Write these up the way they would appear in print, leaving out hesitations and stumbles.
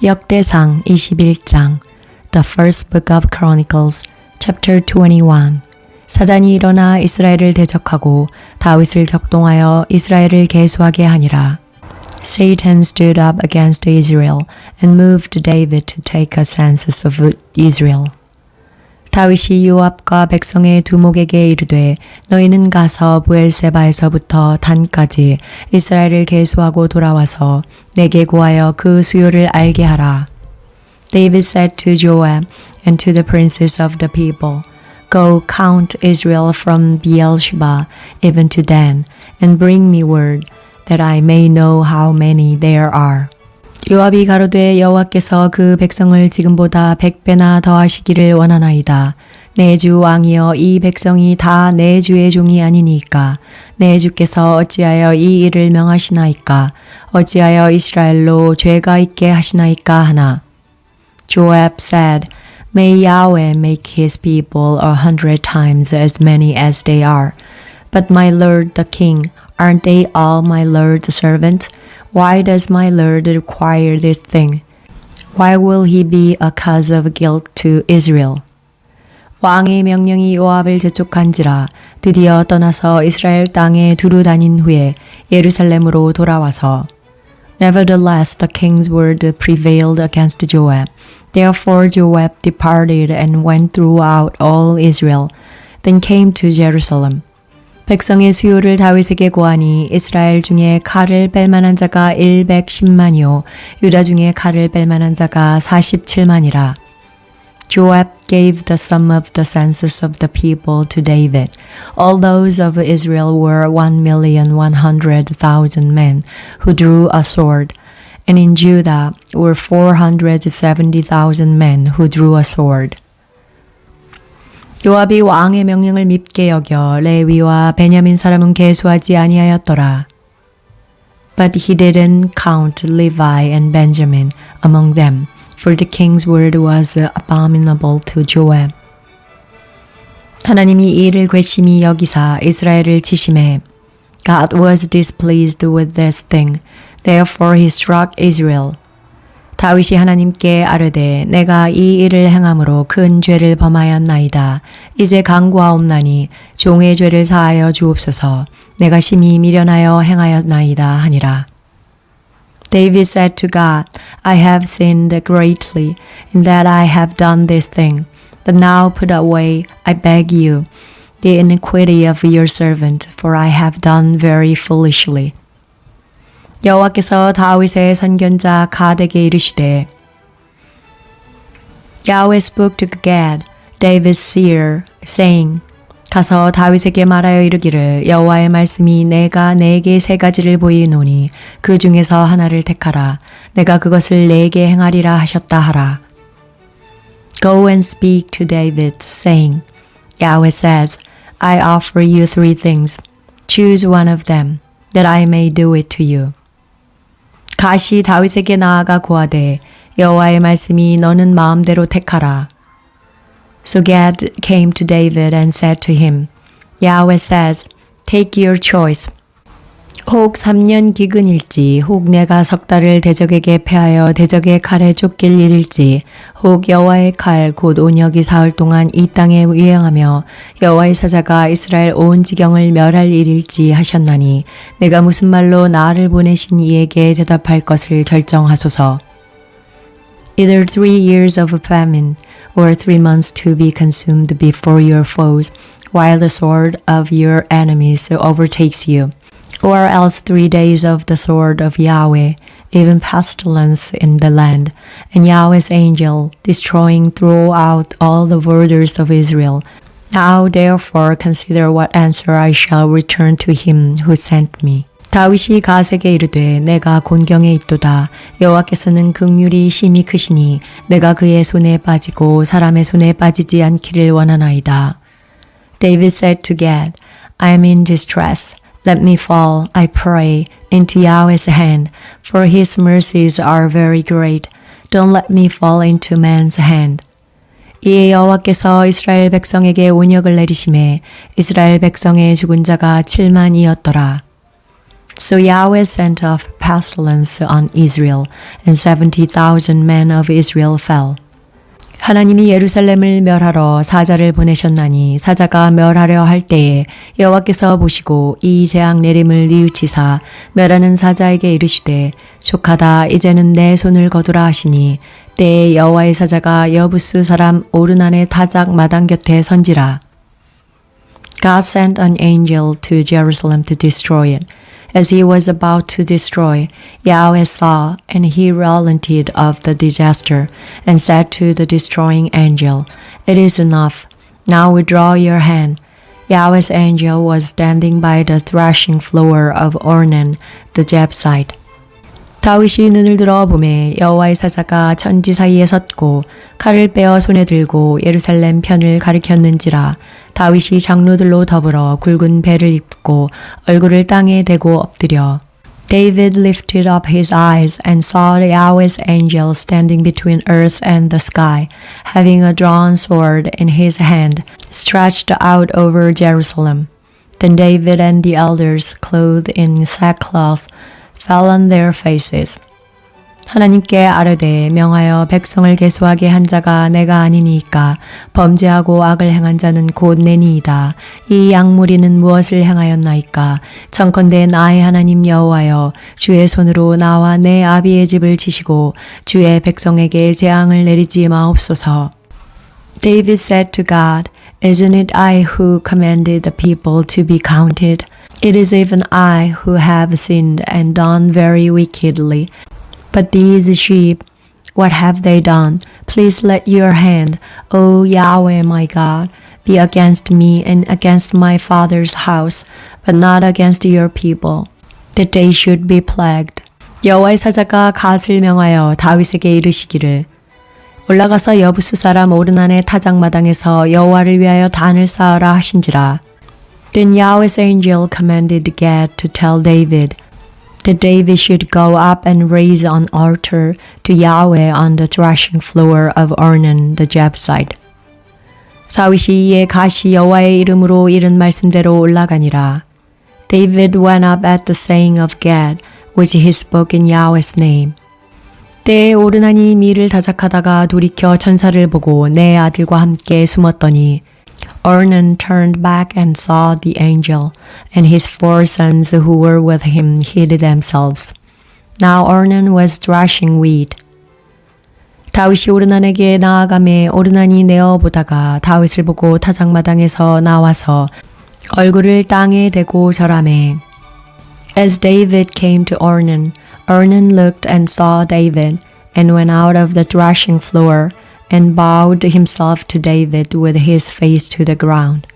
역대상 21장 The First Book of Chronicles, Chapter 21 사단이 일어나 이스라엘을 대적하고 다윗을 격동하여 이스라엘을 계수하게 하니라. Satan stood up against Israel and moved David to take a census of Israel. 다윗이 요압과 백성의 두목에게 이르되 너희는 가서 브엘세바에서부터 단까지 이스라엘을 계수하고 돌아와서 내게 구하여 그 수요를 알게 하라. David said to Joab and to the princes of the people, Go count Israel from Beersheba even to Dan, and bring me word that I may know how many there are. 요압이 가로되 여호와께서 그 백성을 지금보다 100배나 더하시기를 원하나이다. 내 주 왕이여 이 백성이 다 내 주의 종이 아니니까 내 주께서 어찌하여 이 일을 명하시나이까 어찌하여 이스라엘로 죄가 있게 하시나이까 하나. Joab said, May Yahweh make his people 100 times as many as they are. But my lord the king, aren't they all my lord's servants? Why does my lord require this thing? Why will he be a cause of guilt to Israel? 왕의 명령이 요압을 재촉한지라 드디어 떠나서 이스라엘 땅에 두루 다닌 후에 예루살렘으로 돌아와서 Nevertheless the king's word prevailed against Joab. Therefore Joab departed and went throughout all Israel, then came to Jerusalem. 백성의 수요를 다윗에게 고하니 이스라엘 중에 칼을 뺄 만한 자가 110만이요 유다 중에 칼을 뺄 만한 자가 47만이라. Joab gave the sum of the census of the people to David. All those of Israel were 1,100,000 men who drew a sword, and in Judah were 470,000 men who drew a sword. 요압이 왕의 명령을 밉게 여겨 레위와 베냐민 사람은 계수하지 아니하였더라. But he didn't count Levi and Benjamin among them, for the king's word was abominable to Joab. 하나님이 이 일을 괘씸히 여기사 이스라엘을 치심해 God was displeased with this thing, therefore he struck Israel. 다윗이 하나님께 아뢰되 내가 이 일을 행함으로 큰 죄를 범하였나이다. 이제 간구하옵나니 종의 죄를 사하여 주옵소서. 내가 심히 미련하여 행하였나이다 하니라. David said to God, I have sinned greatly in that I have done this thing. But now put away, I beg you, the iniquity of your servant, for I have done very foolishly. 여호와께서 다윗의 선견자 갓에게 이르시되 Yahweh spoke to Gad, David's seer, saying, 가서 다윗에게 말하여 이르기를 여호와의 말씀이 내가 네게 세 가지를 보이노니 그 중에서 하나를 택하라. 내가 그것을 네게 행하리라 하셨다 하라. Go and speak to David, saying, Yahweh says, I offer you 3 things. Choose one of them, that I may do it to you. 갓이 다윗에게 나아가 고하되 여호와의 말씀이 너는 마음대로 택하라. So Gad came to David and said to him, Yahweh says, Take your choice. 혹 3년 기근일지, 혹 내가 석 달을 대적에게 패하여 대적의 칼에 쫓길 일일지, 혹 여호와의 칼 곧 온역이 사흘 동안 이 땅에 유행하며 여호와의 사자가 이스라엘 온 지경을 멸할 일일지 하셨나니 내가 무슨 말로 나를 보내신 이에게 대답할 것을 결정하소서. Either 3 years of famine, or 3 months to be consumed before your foes, while the sword of your enemies overtakes you. Or else 3 days of the sword of Yahweh, even pestilence in the land, and Yahweh's angel destroying throughout all the borders of Israel. Now therefore consider what answer I shall return to him who sent me. 다윗이 갓에게 이르되 내가 곤경에 있도다. 여호와께서는 긍휼이 심히 크시니 내가 그의 손에 빠지고 사람의 손에 빠지지 않기를 원하나이다. David said to Gad, I am in distress. Let me fall, I pray, into Yahweh's hand, for his mercies are very great. Don't let me fall into man's hand. 이에 여호와께서 이스라엘 백성에게 온역을 내리심에 이스라엘 백성의 죽은 자가 7만이었더라. So Yahweh sent a pestilence on Israel, and 70,000 men of Israel fell. 하나님이 예루살렘을 멸하러 사자를 보내셨나니 사자가 멸하려 할 때에 여호와께서 보시고 이 재앙 내림을 뉘우치사 멸하는 사자에게 이르시되 족하다 이제는 내 손을 거두라 하시니 때에 여호와의 사자가 여부스 사람 오르난의 타작 마당 곁에 선지라. God sent an angel to Jerusalem to destroy it. As he was about to destroy, Yahweh saw, and he relented of the disaster, and said to the destroying angel, It is enough. Now withdraw your hand. Yahweh's angel was standing by the threshing floor of Ornan, the Jebusite. 다윗이 눈을 들어 보매 여호와의 사자가 천지 사이에 섰고 칼을 빼어 손에 들고 예루살렘 편을 가리켰는지라. 다윗이 장로들로 더불어 굵은 배를 입고 얼굴을 땅에 대고 엎드려. David lifted up his eyes and saw Yahweh's angel standing between earth and the sky, having a drawn sword in his hand, stretched out over Jerusalem. Then David and the elders, clothed in sackcloth, fell on their faces. 하나님께 아뢰되 명하여 백성을 계수하게 한 자가 내가 아니니이까 범죄하고 악을 행한 자는 곧 내니이다. 이 양무리는 무엇을 행하였나이까? 청컨대 나의 하나님 여호와여 주의 손으로 나와 내 아비의 집을 치시고 주의 백성에게 재앙을 내리지 마옵소서. David said to God, Isn't it I who commanded the people to be counted? It is even I who have sinned and done very wickedly. But these sheep, what have they done? Please let your hand, O Yahweh my God, be against me and against my father's house, but not against your people, that they should be plagued. 여호와의 사자가 갓을 명하여 다윗에게 이르시기를 올라가서 여부스 사람 오르난의 타작마당에서 여호와를 위하여 단을 쌓으라 하신지라. Then Yahweh's angel commanded Gad to tell David that David should go up and raise an altar to Yahweh on the threshing floor of Ornan the Jebusite. 다윗이 이에 갓이 여호와의 이름으로 이른 말씀대로 올라가니라. David went up at the saying of Gad, which he spoke in Yahweh's name. 때에 오르난이 밀을 다작하다가 돌이켜 천사를 보고 내 아들과 함께 숨었더니 Ornan turned back and saw the angel, and his 4 sons who were with him hid themselves. Now Ornan was threshing wheat. 다윗이 오르난에게 나아가매 오르난이 내어 보다가 다윗을 보고 타작마당에서 나와서 얼굴을 땅에 대고 절하매. As David came to Ornan, Ornan looked and saw David, and went out of the threshing floor, and bowed himself to David with his face to the ground.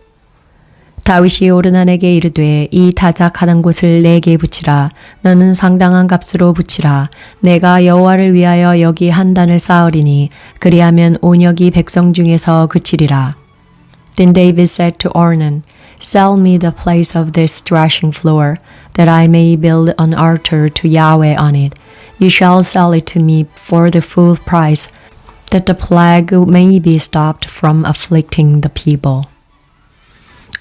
다윗이 오르난에게 이르되 이 타작하는 곳을 내게 붙이라. 너는 상당한 값으로 붙이라. 내가 여호와를 위하여 여기 한 단을 쌓으리니 그리하면 온역이 백성 중에서 그치리라. Then David said to Ornan, Sell me the place of this threshing floor, that I may build an altar to Yahweh on it. You shall sell it to me for the full price, that the plague may be stopped from afflicting the people.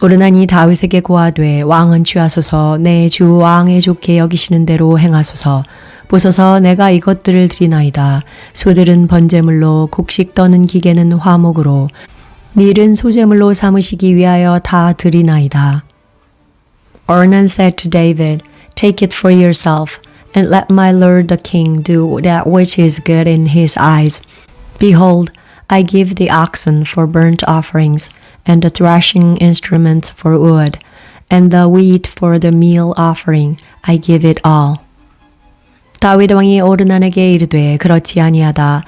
오르난이 다윗에게 고하되 왕은 취하소서 내 주 왕의 좋게 여기시는 대로 행하소서. 보소서 내가 이것들을 드리나이다. 소들은 번제물로 곡식 떠는 기계는 화목으로 밀은 소제물로 삼으시기 위하여 다 드리나이다. Ornan said to David, Take it for yourself, and let my lord the king do that which is good in his eyes. Behold, I give the oxen for burnt offerings, and the threshing instruments for wood, and the wheat for the meal offering. I give it all. 다윗 왕이 오르난에게 이르되 그렇지 아니하다.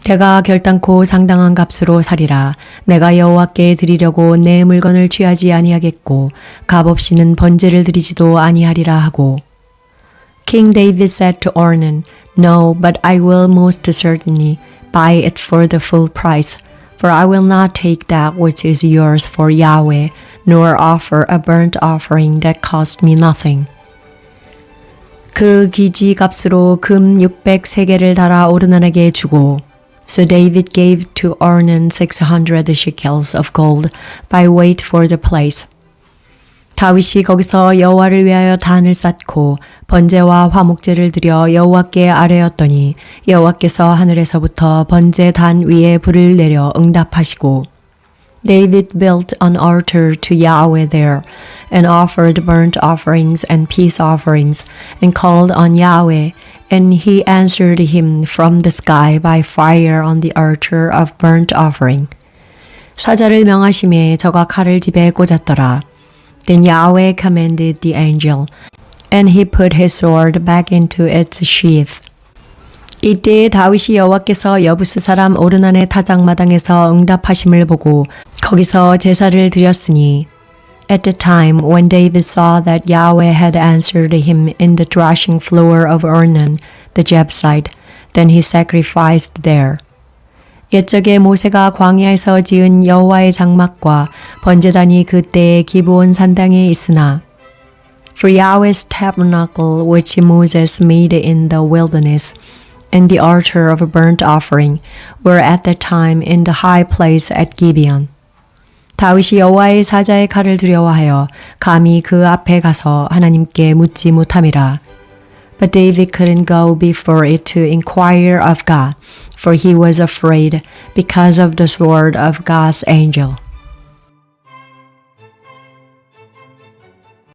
내가 결단코 상당한 값으로 사리라. 내가 여호와께 드리려고 내 물건을 취하지 아니하겠고 값 없이는 번제를 드리지도 아니하리라 하고. King David said to Ornan, No, but I will most certainly buy it for the full price, for I will not take that which is yours for Yahweh, nor offer a burnt offering that cost me nothing. 그 기지 값으로 금 600세겔을 달아 오르난에게 주고 So David gave to Ornan 600 shekels of gold by weight for the place. 다윗이 거기서 여호와를 위하여 단을 쌓고 번제와 화목제를 드려 여호와께 아뢰었더니 여호와께서 하늘에서부터 번제 단 위에 불을 내려 응답하시고 David built an altar to Yahweh there and offered burnt offerings and peace offerings and called on Yahweh and he answered him from the sky by fire on the altar of burnt offering. 사자를 명하심에 저가 칼을 집에 꽂았더라. Then Yahweh commanded the angel, and he put his sword back into its sheath. 이때에 다윗이 여호와께서 여부스 사람 오르난의 타작마당에서 응답하심을 보고 거기서 제사를 드렸으니 At the time when David saw that Yahweh had answered him in the threshing floor of Ornan, the Jebusite, then he sacrificed there. 옛적에 모세가 광야에서 지은 여호와의 장막과 번제단이 그때의 기브온 산당에 있으나 For Yahweh's tabernacle which Moses made in the wilderness and the altar of a burnt offering were at that time in the high place at Gibeon. 다윗이 여호와의 사자의 칼을 두려워하여 감히 그 앞에 가서 하나님께 묻지 못함이라. But David couldn't go before it to inquire of God, for he was afraid because of the sword of God's angel.